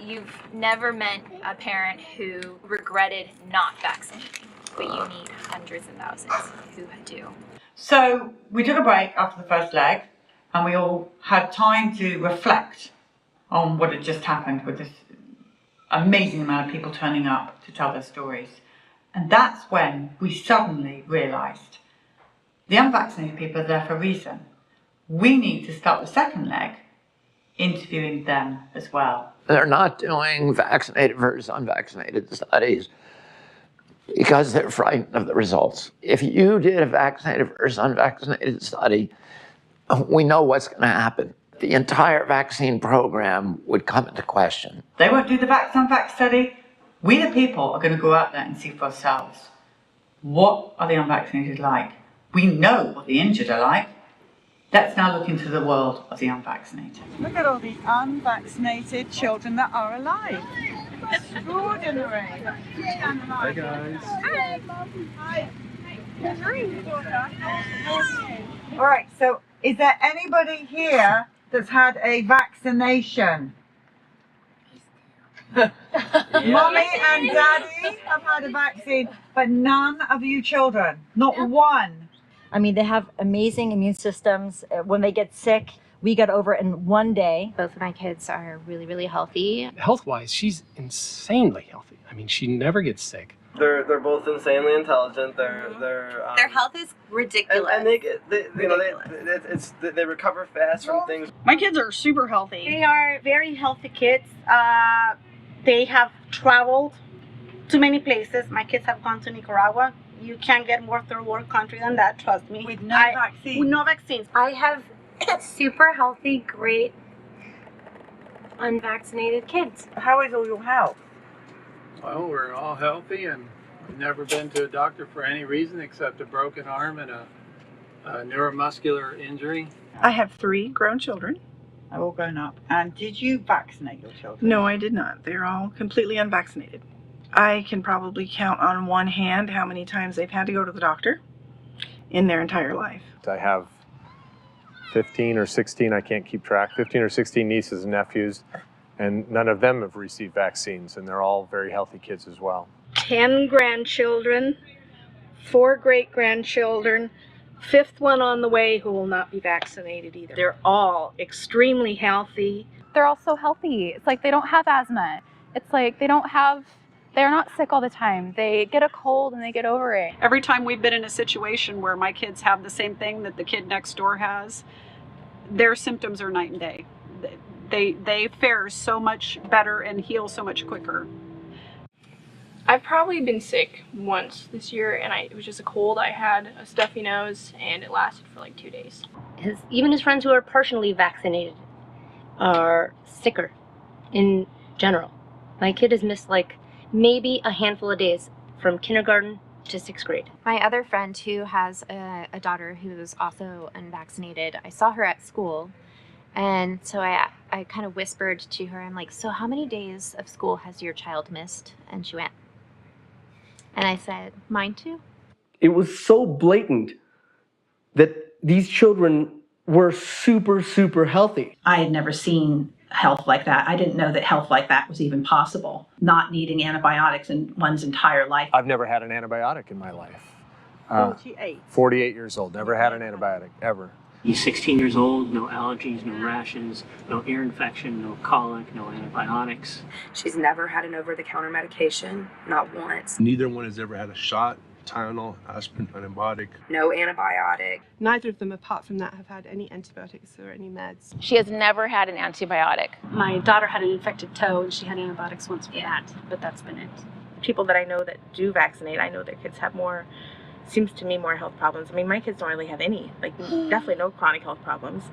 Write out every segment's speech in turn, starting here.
You've never met a parent who regretted not vaccinating, but you meet hundreds of thousands who do. So we took a break after the first leg and we all had time to reflect on what had just happened with this amazing amount of people turning up to tell their stories. And that's when we suddenly realised the unvaccinated people are there for a reason. We need to start the second leg interviewing them as well. They're not doing vaccinated versus unvaccinated studies because they're frightened of the results. If you did a vaccinated versus unvaccinated study, we know what's going to happen. The entire vaccine program would come into question. They won't do the vax-unvax study. We, the people, are going to go out there and see for ourselves. What are the unvaccinated like? We know what the injured are like. Let's now look into the world of the unvaccinated. Look at all the unvaccinated children that are alive. Extraordinary. Hi guys. Hi. Hi. All right, so is there anybody here that's had a vaccination? Yeah. Mommy and Daddy have had a vaccine, but none of you children, not one. I mean, they have amazing immune systems. When they get sick, we get over it in one day. Both of my kids are really, really healthy. Health-wise, she's insanely healthy. I mean, she never gets sick. They're both insanely intelligent. Their health is ridiculous. And they recover fast from things. My kids are super healthy. They are very healthy kids. They have traveled to many places. My kids have gone to Nicaragua. You can't get more third world country than that, trust me. With no vaccine? With no vaccines. I have super healthy, great, unvaccinated kids. How is all your health? Well, we're all healthy and we've never been to a doctor for any reason except a broken arm and a neuromuscular injury. I have 3 grown children. They're all grown up. And did you vaccinate your children? No, I did not. They're all completely unvaccinated. I can probably count on one hand how many times they've had to go to the doctor in their entire life. I have 15 or 16, I can't keep track, 15 or 16 nieces and nephews, and none of them have received vaccines, and they're all very healthy kids as well. 10 grandchildren, 4 great-grandchildren, 5th one on the way who will not be vaccinated either. They're all extremely healthy. They're all so healthy. It's like they don't have asthma. It's like they're not sick all the time. They get a cold and they get over it. Every time we've been in a situation where my kids have the same thing that the kid next door has, their symptoms are night and day. They fare so much better and heal so much quicker. I've probably been sick once this year, and it was just a cold. I had a stuffy nose and it lasted for like 2 days. Even his friends who are partially vaccinated are sicker in general. My kid has missed like maybe a handful of days from kindergarten to 6th grade. My other friend who has a daughter who is also unvaccinated, I saw her at school, and so I kind of whispered to her, I'm like, so how many days of school has your child missed? And she went, and I said, mine too. It was so blatant that these children were super, super healthy. I had never seen health like that. I didn't know that health like that was even possible. Not needing antibiotics in one's entire life. I've never had an antibiotic in my life. 48. 48 years old, never had an antibiotic, ever. He's 16 years old, no allergies, no rashes, no ear infection, no colic, no antibiotics. She's never had an over-the-counter medication, not once. Neither one has ever had a shot, Tylenol, aspirin, antibiotic. No antibiotic. Neither of them, apart from that, have had any antibiotics or any meds. She has never had an antibiotic. My daughter had an infected toe and she had antibiotics once for that, but that's been it. People that I know that do vaccinate, I know their kids have more, seems to me, more health problems. I mean, my kids don't really have any, like definitely no chronic health problems.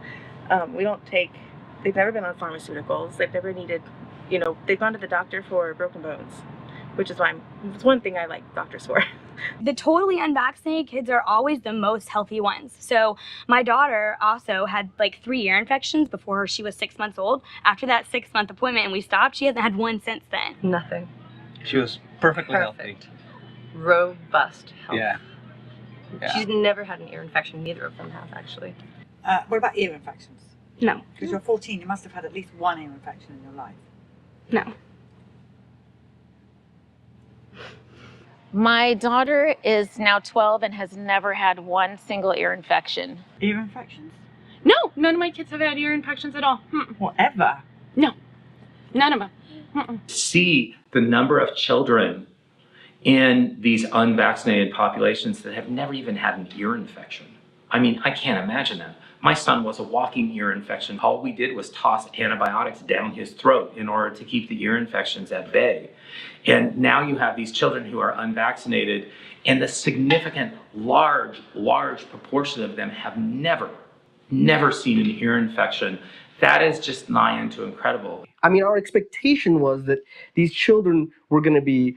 They've never been on pharmaceuticals. They've never needed, they've gone to the doctor for broken bones, which is why it's one thing I like doctors for. The totally unvaccinated kids are always the most healthy ones. So my daughter also had like 3 ear infections before she was 6 months old. After that 6-month appointment and we stopped, she hasn't had one since then. Nothing. She was perfectly healthy. Robust health. Yeah. She's never had an ear infection. Neither of them have, actually. What about ear infections? No. Because you're 14, you must have had at least one ear infection in your life. No. My daughter is now 12 and has never had one single ear infection. Ear infections? No, none of my kids have had ear infections at all. Whatever. No, none of them. See the number of children in these unvaccinated populations that have never even had an ear infection. I mean, I can't imagine that. My son was a walking ear infection. All we did was toss antibiotics down his throat in order to keep the ear infections at bay. And now you have these children who are unvaccinated, and the significant, large proportion of them have never seen an ear infection. That is just nigh into incredible. I mean, our expectation was that these children were going to be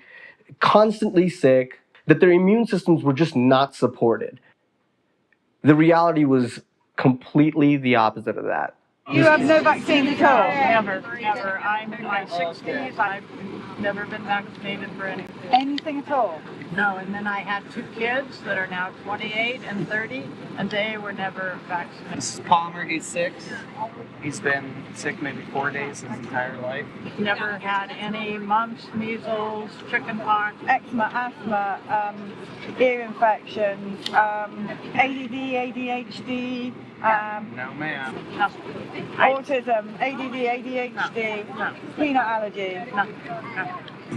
constantly sick, that their immune systems were just not supported. The reality was completely the opposite of that. You have no vaccine at all? Never. I'm in my 60s. I've never been vaccinated for anything. Anything at all? No, and then I had 2 kids that are now 28 and 30, and they were never vaccinated. This is Palmer, he's 6. He's been sick maybe 4 days his entire life. Never had any mumps, measles, chickenpox, Eczema, asthma, ear infections, ADD, ADHD, No, ma'am. autism, ADD, ADHD, peanut allergy.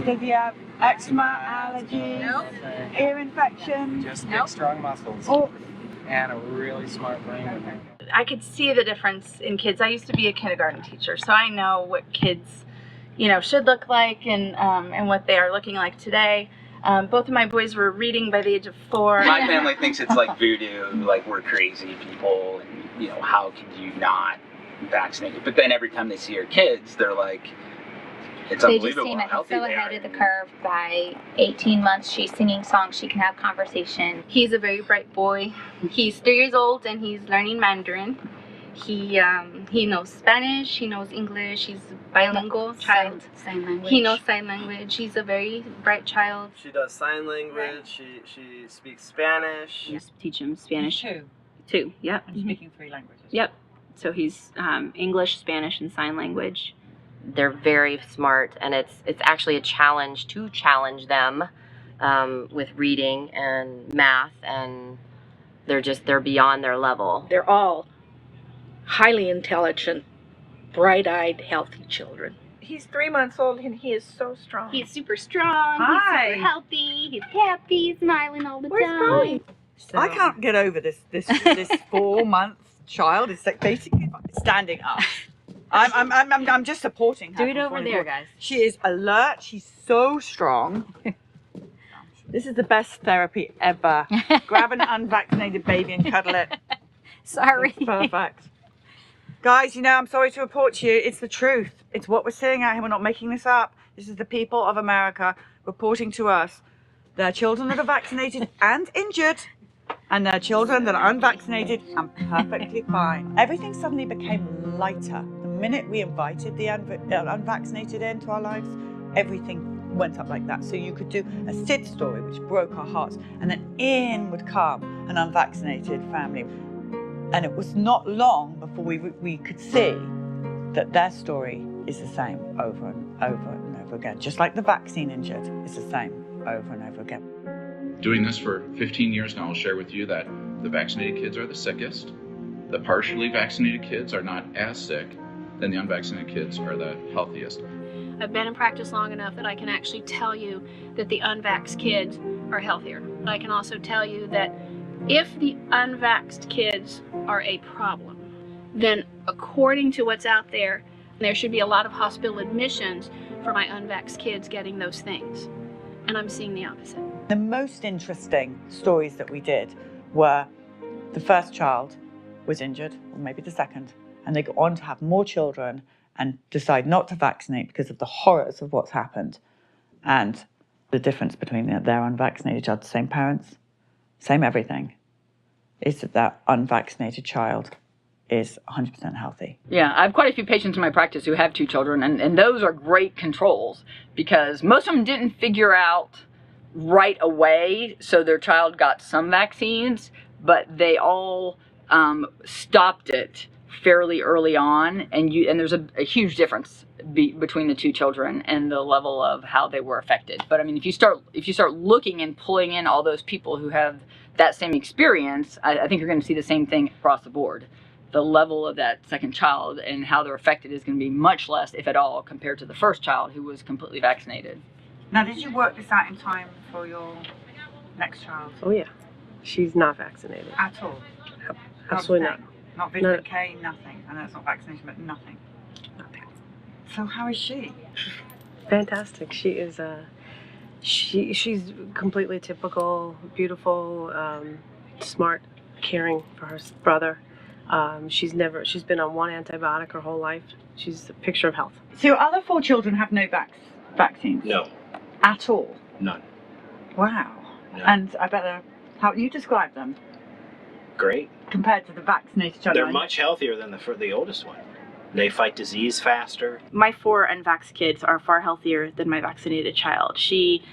Does he have eczema, allergies, ear infections? Just big, strong muscles. Oh. And a really smart brain. I could see the difference in kids. I used to be a kindergarten teacher, so I know what kids, should look like and what they are looking like today. Both of my boys were reading by the age of 4. My family thinks it's like voodoo, like we're crazy people, and how could you not vaccinate it? But then every time they see our kids, they're like, it's they just unbelievable seem how healthy so they ahead are. of the curve. By 18 months, she's singing songs, she can have conversation. He's a very bright boy. He's 3 years old and he's learning Mandarin. He knows Spanish, he knows English, he's a bilingual child. Sign language. He knows sign language. He's a very bright child. She does sign language, she speaks Spanish. Yes, teach him Spanish. 2. 2, yep. I'm speaking 3 languages. Yep. So he's English, Spanish, and sign language. They're very smart, and it's actually a challenge to challenge them with reading and math, and they're beyond their level. They're all highly intelligent, bright-eyed, healthy children. He's 3 months old and he is so strong. He's super strong. Hi. He's super healthy. He's happy, smiling all the Where's time. Polly? I can't get over this 4-month child is like basically standing up. I'm just supporting her. Do it over there, guys. She is alert. She's so strong. This is the best therapy ever. Grab an unvaccinated baby and cuddle it. Sorry. It's perfect. Guys, I'm sorry to report to you. It's the truth. It's what we're seeing out here. We're not making this up. This is the people of America reporting to us their children that are vaccinated and injured, and their children that are unvaccinated and perfectly fine. Everything suddenly became lighter. The minute we invited the unvaccinated into our lives, everything went up like that. So you could do a Sid story, which broke our hearts, and then in would come an unvaccinated family. And it was not long before we could see that their story is the same over and over and over again. Just like the vaccine injured, it's the same over and over again. Doing this for 15 years now, I'll share with you that the vaccinated kids are the sickest. The partially vaccinated kids are not as sick. Then the unvaccinated kids are the healthiest. I've been in practice long enough that I can actually tell you that the unvaxxed kids are healthier. But I can also tell you that if the unvaxxed kids are a problem, then according to what's out there, there should be a lot of hospital admissions for my unvaxxed kids getting those things. And I'm seeing the opposite. The most interesting stories that we did were the first child was injured, or maybe the second, and they go on to have more children and decide not to vaccinate because of the horrors of what's happened. And the difference between their unvaccinated child, the same parents, same everything, is that that unvaccinated child is 100% healthy. Yeah, I have quite a few patients in my practice who have 2 children, and those are great controls because most of them didn't figure out right away, so their child got some vaccines, but they all stopped it fairly early on, and there's a huge difference between the two children and the level of how they were affected. But I mean, if you start looking and pulling in all those people who have that same experience, I think you're going to see the same thing across the board. The level of that second child and how they're affected is going to be much less, if at all, compared to the first child who was completely vaccinated. Now, did you work this out in time for your next child? Oh yeah, she's not vaccinated At all? Absolutely not. Not vitamin K, nothing. I know it's not vaccination, but nothing. Nothing. So how is she? Fantastic. She is she's completely typical, beautiful, smart, caring for her brother. She's been on one antibiotic her whole life. She's a picture of health. So your other 4 children have no vaccines? No. At all? None. Wow. No. And I bet how you describe them Great. compared to the vaccinated children? They're much healthier than the oldest one. They fight disease faster. My 4 unvaxxed kids are far healthier than my vaccinated child. She,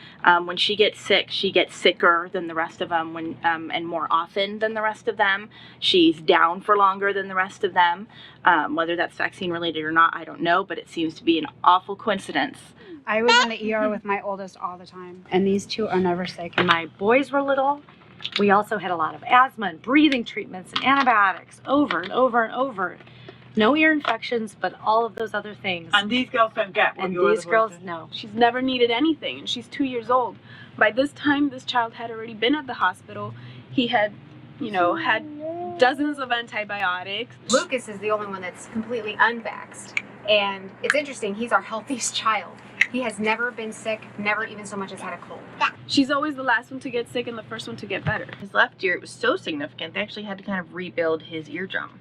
when she gets sick, she gets sicker than the rest of them and more often than the rest of them. She's down for longer than the rest of them. Whether that's vaccine related or not, I don't know, but it seems to be an awful coincidence. I was in the ER with my oldest all the time, and these 2 are never sick. And my boys were little. We also had a lot of asthma and breathing treatments and antibiotics over and over and over. No ear infections, but all of those other things. And these girls don't get what And your these other girls, boys no. She's never needed anything, and she's 2 years old. By this time, this child had already been at the hospital. He had, had dozens of antibiotics. Lucas is the only one that's completely unvaxxed. And it's interesting, he's our healthiest child. He has never been sick, never even so much as had a cold. She's always the last one to get sick and the first one to get better. His left ear, it was so significant, they actually had to kind of rebuild his eardrum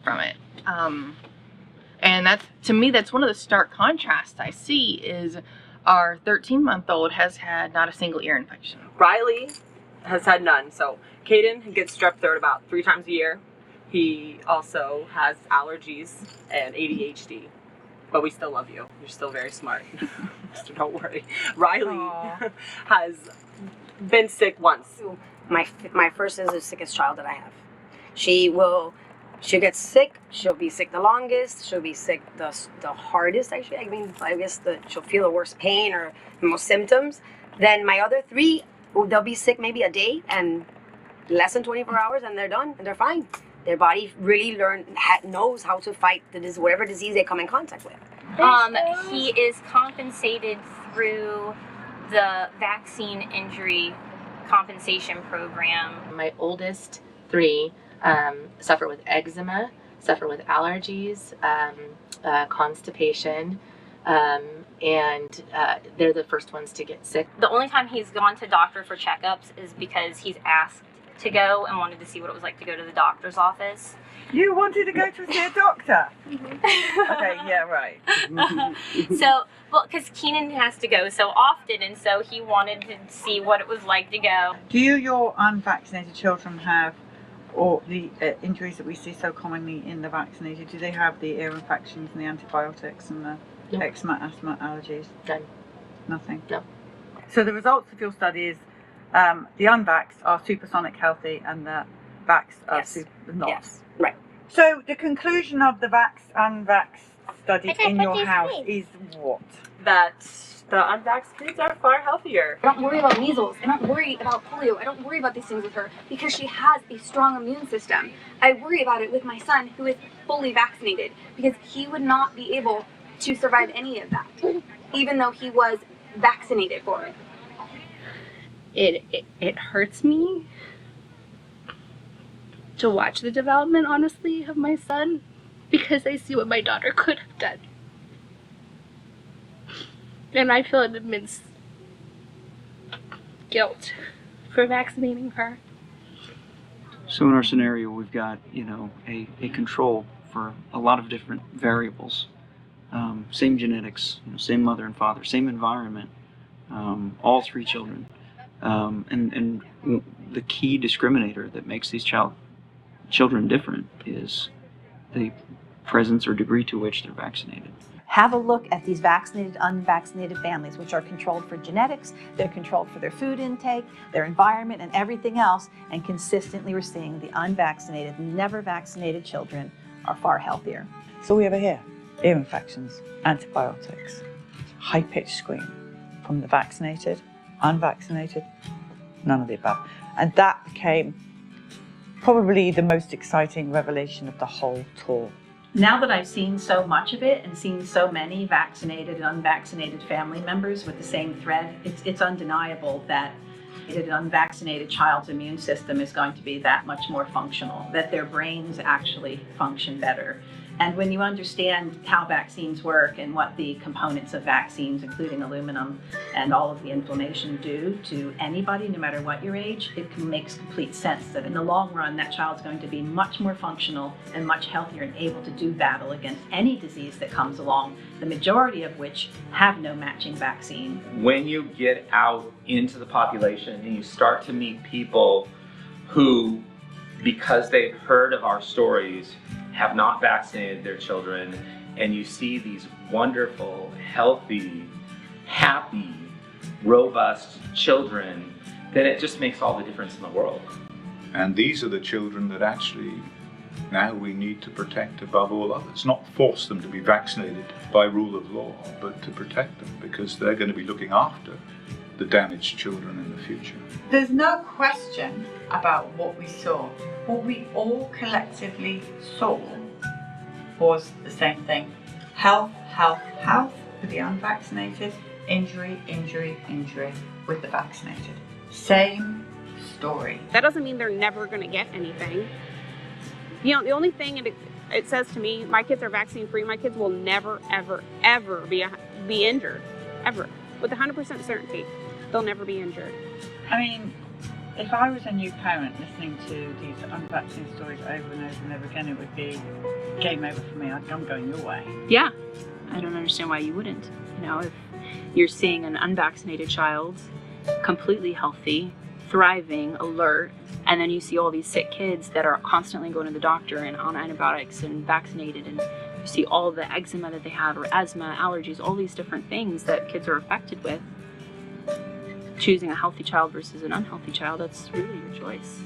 from it. And that's, to me, that's one of the stark contrasts I see is our 13-month-old has had not a single ear infection. Riley has had none. So Caden gets strep throat about 3 times a year. He also has allergies and ADHD. But we still love you. You're still very smart. So don't worry. Riley has been sick once. My first is the sickest child that I have. She'll get sick. She'll be sick the longest. She'll be sick the hardest, actually. I guess she'll feel the worst pain or the most symptoms. Then my other 3, they'll be sick maybe a day and less than 24 hours, and they're done and they're fine. Their body really knows how to fight whatever disease they come in contact with. He is compensated through the vaccine injury compensation program. My oldest 3 suffer with eczema, suffer with allergies, constipation, and they're the first ones to get sick. The only time he's gone to doctor for checkups is because he's asked to go and wanted to see what it was like to go to the doctor's office. You wanted to go to see a doctor? Okay, yeah, right. Because Keenan has to go so often, and so he wanted to see what it was like to go. Do your unvaccinated children have or the injuries that we see so commonly in the vaccinated? Do they have the ear infections and the antibiotics and the eczema, asthma, allergies? None. Nothing? No. So the results of your studies, the unvaxxed are supersonic healthy and the vaxxed are not. Yes, right. So the conclusion of the unvaxxed studies in your house is what? That the unvaxxed kids are far healthier. I don't worry about measles. I don't worry about polio. I don't worry about these things with her because she has a strong immune system. I worry about it with my son who is fully vaccinated because he would not be able to survive any of that, even though he was vaccinated for it. It hurts me to watch the development, honestly, of my son because I see what my daughter could have done. And I feel an immense guilt for vaccinating her. So in our scenario, we've got, a control for a lot of different variables. Same genetics, same mother and father, same environment, all 3 children. And the key discriminator that makes these children different is the presence or degree to which they're vaccinated. Have a look at these vaccinated, unvaccinated families, which are controlled for genetics, they're controlled for their food intake, their environment, and everything else, and consistently we're seeing the unvaccinated, never vaccinated children are far healthier. So we have it here, ear infections, antibiotics, high-pitched scream from the vaccinated, unvaccinated, none of the above. And that became probably the most exciting revelation of the whole tour. Now that I've seen so much of it and seen so many vaccinated and unvaccinated family members with the same thread, it's undeniable that an unvaccinated child's immune system is going to be that much more functional, that their brains actually function better. And when you understand how vaccines work and what the components of vaccines, including aluminum and all of the inflammation, do to anybody, no matter what your age, it makes complete sense that in the long run, that child's going to be much more functional and much healthier and able to do battle against any disease that comes along, the majority of which have no matching vaccine. When you get out into the population and you start to meet people who, because they've heard of our stories, have not vaccinated their children, and you see these wonderful, healthy, happy, robust children, then it just makes all the difference in the world. And these are the children that actually now we need to protect above all others, not force them to be vaccinated by rule of law, but to protect them, because they're going to be looking after the damaged children in the future. There's no question about what we saw. What we all collectively saw was the same thing. Health, health, health with the unvaccinated, injury, injury, injury with the vaccinated. Same story. That doesn't mean they're never going to get anything. You know, the only thing it says to me, my kids are vaccine free. My kids will never, ever, ever be injured, ever. With 100% certainty, they'll never be injured. I mean, if I was a new parent listening to these unvaccinated stories over and over and over again, it would be game over for me. I'm going your way. Yeah, I don't understand why you wouldn't. You know, if you're seeing an unvaccinated child, completely healthy, thriving, alert, and then you see all these sick kids that are constantly going to the doctor and on antibiotics and vaccinated, and you see all the eczema that they have, or asthma, allergies, all these different things that kids are affected with. Choosing a healthy child versus an unhealthy child, that's really your choice.